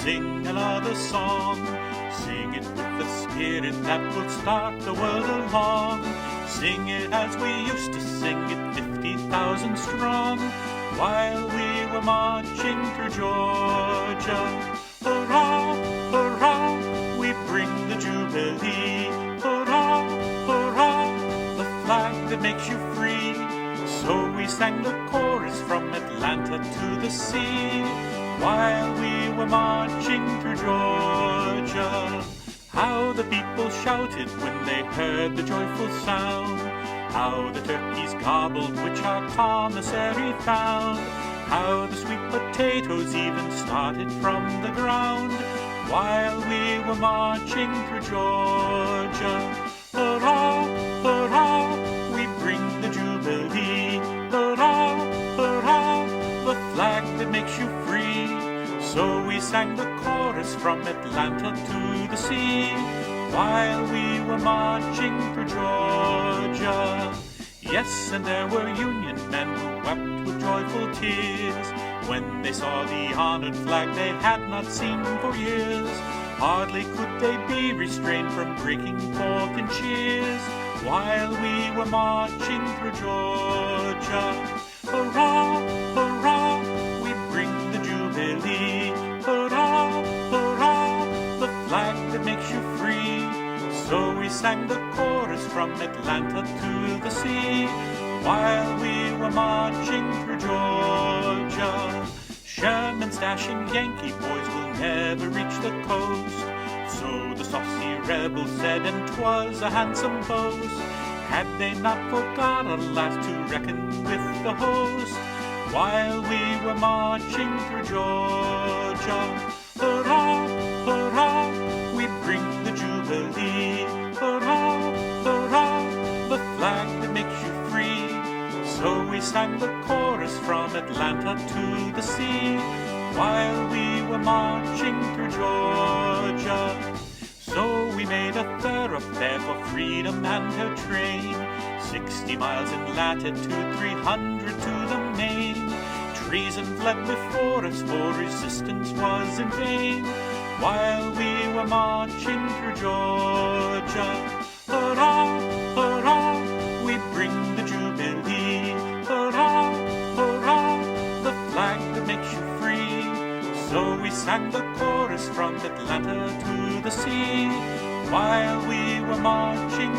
sing another song. Sing it with the spirit that will start the world along. Sing it as we used to sing it, 50,000 strong, while we were marching through Georgia. Hurrah, hurrah, we bring the jubilee. Hurrah, hurrah, the flag that makes you free. So we sang the chorus from Atlanta to the sea, while we were marching through Georgia. How the people shouted when they heard the joyful sound. How the turkeys gobbled which our commissary found. How the sweet potatoes even started from the ground, while we were marching through Georgia. Hurrah, hurrah, we bring the jubilee. Hurrah, hurrah, the flag that makes you free. So we sang the chorus from Atlanta to the sea, while we were marching through Georgia. Yes, and there were Union men who wept with joyful tears when they saw the honored flag they had not seen for years. Hardly could they be restrained from breaking forth in cheers, while we were marching through Georgia. Hurrah, hurrah, we bring the jubilee. Hurrah, hurrah, the flag that makes you free. So we sang the chorus from Atlanta to the sea, while we were marching through Georgia. Sherman's dashing Yankee boys will never reach the coast, so the saucy rebels said, and 'twas a handsome boast. Had they not forgot at last to reckon with the host, while we were marching through Georgia. Hurrah, hurrah, we bring the jubilee. Hurrah, hurrah, the flag that makes you free. So we sang the chorus from Atlanta to the sea, while we were marching through Georgia. So we made a thoroughfare for freedom and her train, 60 miles in latitude, 300 to the main. Treason fled before us, for resistance was in vain, while we were marching through Georgia. Hurrah, hurrah, we bring the jubilee. Hurrah, hurrah, the flag that makes you free. So we sang the chorus from Atlanta to the sea, while we were marching